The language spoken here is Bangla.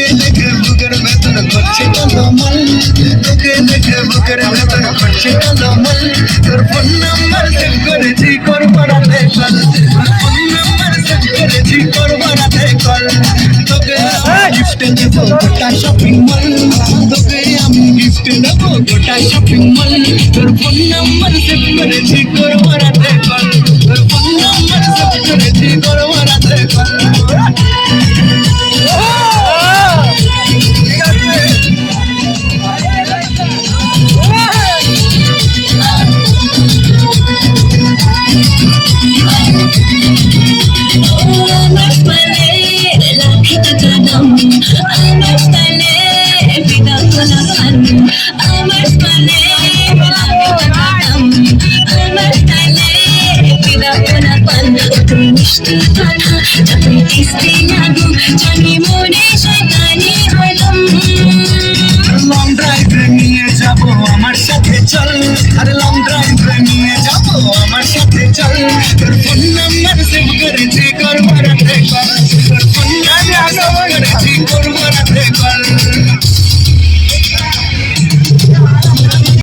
তোকে দেখে বুকের ভেতর করছে গোলমাল, তোকে দেখে বুকের ভেতর করছে গোলমাল। তোর ফোন নাম্বার সেভ করেছি করবো রাতে কল, তোর ফোন নাম্বার সেভ করেছি করবো রাতে কল। তোকে গিফট দেবো গোটা শপিং মল, তোকে আমি গিফট দেবো গোটা শপিং মল। তোর ফোন নাম্বার সেভ করেছি করবো রাতে কল, তোর ফোন নাম্বার সেভ করেছি করবো রাতে call. Misti lagu, jangan mudi